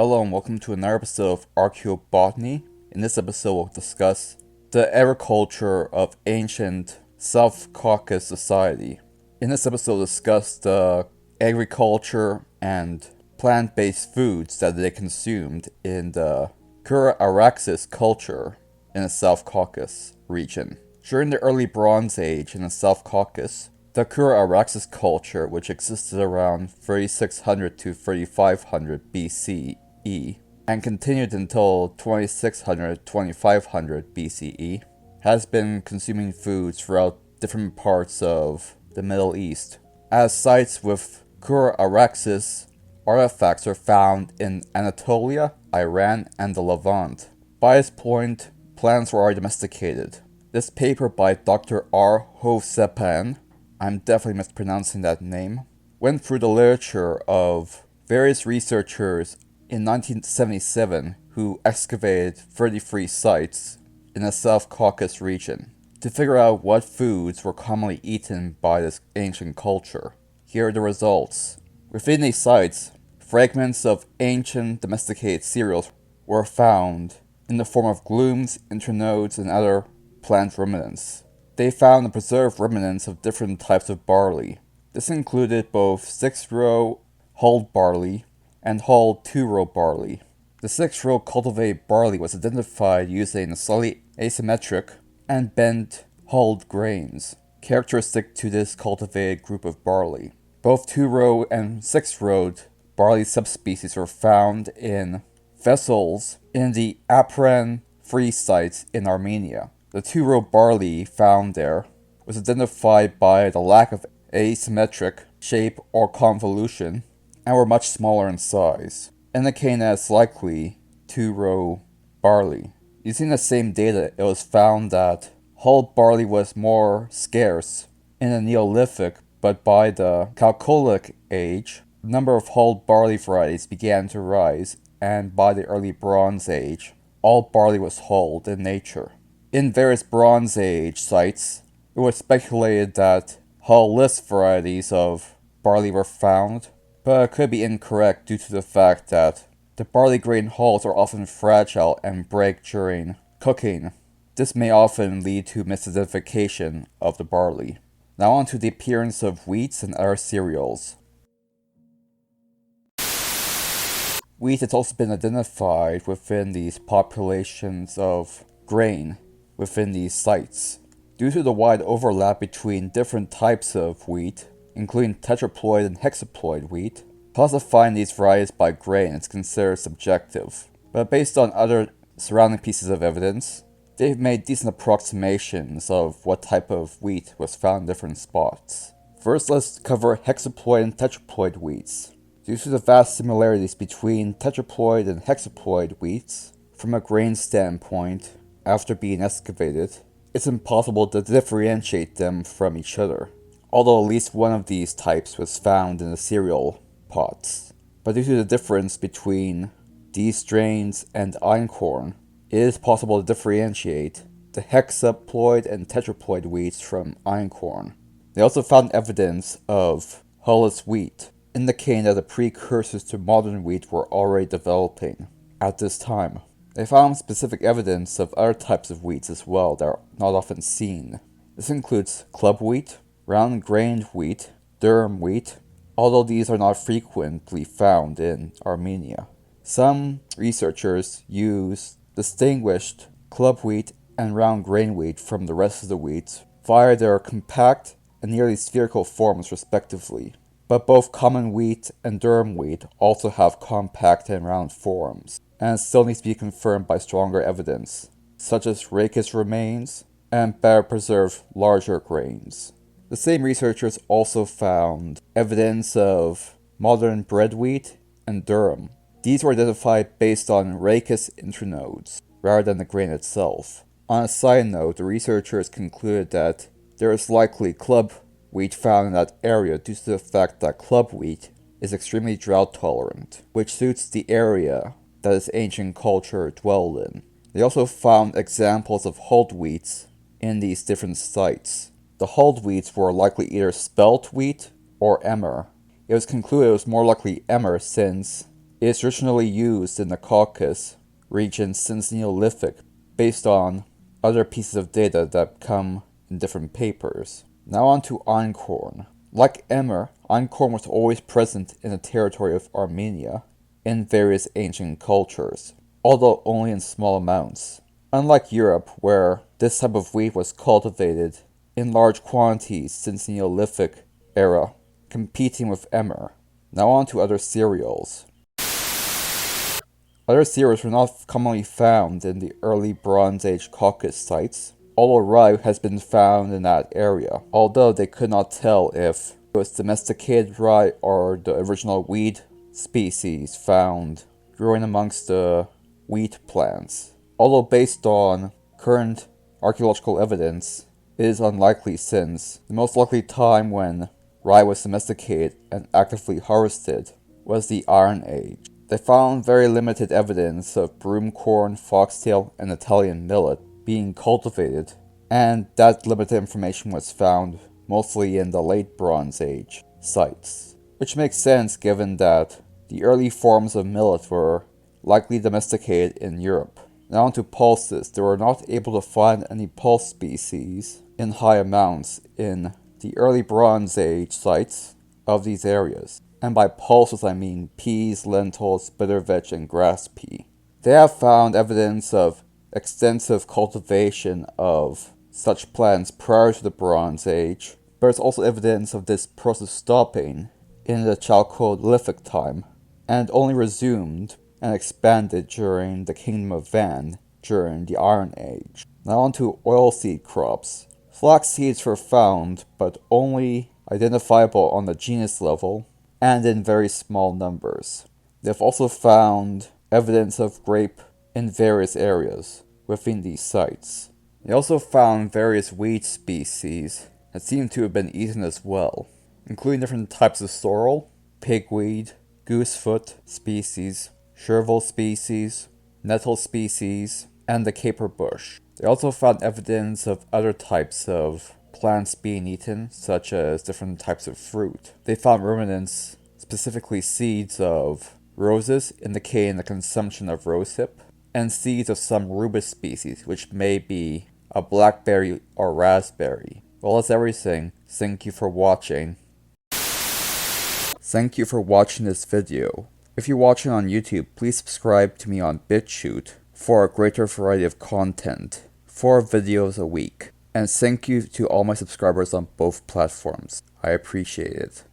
Hello and welcome to another episode of Archaeobotany. In this episode we'll discuss the agriculture of ancient South Caucasus society. In this episode we'll discuss the agriculture and plant-based foods that they consumed in the Kura Araxes culture in the South Caucasus region. During the early Bronze Age in the South Caucasus, the Kura Araxes culture, which existed around 3600 to 3500 BCE and continued until 2600-2500 BCE, has been consuming foods throughout different parts of the Middle East. As sites with Kura Araxes artifacts are found in Anatolia, Iran, and the Levant. By this point, plants were already domesticated. This paper by Dr. R. Hovsepyan, I'm definitely mispronouncing that name, went through the literature of various researchers in 1977 who excavated 33 sites in the South Caucasus region to figure out what foods were commonly eaten by this ancient culture. Here are the results. Within these sites, fragments of ancient domesticated cereals were found in the form of glooms, internodes, and other plant ruminants. They found and preserved remnants of different types of barley. This included both 6-row hulled barley and hulled 2-row barley. The 6-row cultivated barley was identified using the slightly asymmetric and bent hulled grains, characteristic to this cultivated group of barley. Both 2-row and 6-rowed barley subspecies were found in vessels in the Apran free sites in Armenia. The 2-row barley found there was identified by the lack of asymmetric shape or convolution and were much smaller in size, indicating that it's likely 2-row barley. Using the same data, it was found that hulled barley was more scarce in the Neolithic, but by the Chalcolithic age, the number of hulled barley varieties began to rise, and by the early Bronze Age, all barley was hulled in nature. In various Bronze Age sites, it was speculated that hull-less varieties of barley were found, but it could be incorrect due to the fact that the barley grain hulls are often fragile and break during cooking. This may often lead to misidentification of the barley. Now on to the appearance of wheats and other cereals. Wheat has also been identified within these populations of grain within these sites. Due to the wide overlap between different types of wheat, including tetraploid and hexaploid wheat, classifying these varieties by grain is considered subjective. But based on other surrounding pieces of evidence, they've made decent approximations of what type of wheat was found in different spots. First, let's cover hexaploid and tetraploid wheats. Due to the vast similarities between tetraploid and hexaploid wheats, from a grain standpoint, after being excavated, it's impossible to differentiate them from each other, although at least one of these types was found in the cereal pots. But due to the difference between these strains and einkorn, it is possible to differentiate the hexaploid and tetraploid wheats from einkorn. They also found evidence of hullless wheat, indicating that the precursors to modern wheat were already developing at this time. They found specific evidence of other types of wheats as well that are not often seen. This includes club wheat, round-grained wheat, durum wheat, although these are not frequently found in Armenia. Some researchers use distinguished club wheat and round-grain wheat from the rest of the wheats via their compact and nearly spherical forms respectively. But both common wheat and durum wheat also have compact and round forms, and still needs to be confirmed by stronger evidence, such as rachis remains and better preserved larger grains. The same researchers also found evidence of modern bread wheat and durum. These were identified based on rachis internodes, rather than the grain itself. On a side note, the researchers concluded that there is likely club wheat found in that area due to the fact that club wheat is extremely drought tolerant, which suits the area that this ancient culture dwelled in. They also found examples of hulled wheats in these different sites. The hulled wheats were likely either spelt wheat or emmer. It was concluded it was more likely emmer since is traditionally used in the Caucasus region since Neolithic, based on other pieces of data that come in different papers. Now on to einkorn. Like emmer, einkorn was always present in the territory of Armenia in various ancient cultures, although only in small amounts. Unlike Europe, where this type of wheat was cultivated in large quantities since the Neolithic era, competing with emmer. Now on to other cereals. Other cereals were not commonly found in the early Bronze Age Caucasus sites, although rye has been found in that area, although they could not tell if it was domesticated rye or the original wheat species found growing amongst the wheat plants. Although based on current archaeological evidence, it is unlikely since the most likely time when rye was domesticated and actively harvested was the Iron Age. They found very limited evidence of broomcorn, foxtail, and Italian millet being cultivated, and that limited information was found mostly in the late Bronze Age sites, which makes sense given that the early forms of millet were likely domesticated in Europe. Now onto pulses. They were not able to find any pulse species in high amounts in the early Bronze Age sites of these areas. And by pulses I mean peas, lentils, bitter veg, and grass pea. They have found evidence of extensive cultivation of such plants prior to the Bronze Age, but there's also evidence of this process stopping in the Chalcolithic time, and only resumed and expanded during the Kingdom of Van during the Iron Age. Now on to oilseed crops. Flax seeds were found, but only identifiable on the genus level and in very small numbers. They've also found evidence of grape in various areas within these sites. They also found various weed species that seem to have been eaten as well, including different types of sorrel, pigweed, goosefoot species, chervil species, nettle species, and the caper bush. They also found evidence of other types of plants being eaten, such as different types of fruit. They found ruminants, specifically seeds of roses, indicating the consumption of rosehip, and seeds of some rubus species, which may be a blackberry or raspberry. Well, that's everything. Thank you for watching. Thank you for watching this video. If you're watching on YouTube, please subscribe to me on BitChute for a greater variety of content, 4 videos a week. And thank you to all my subscribers on both platforms. I appreciate it.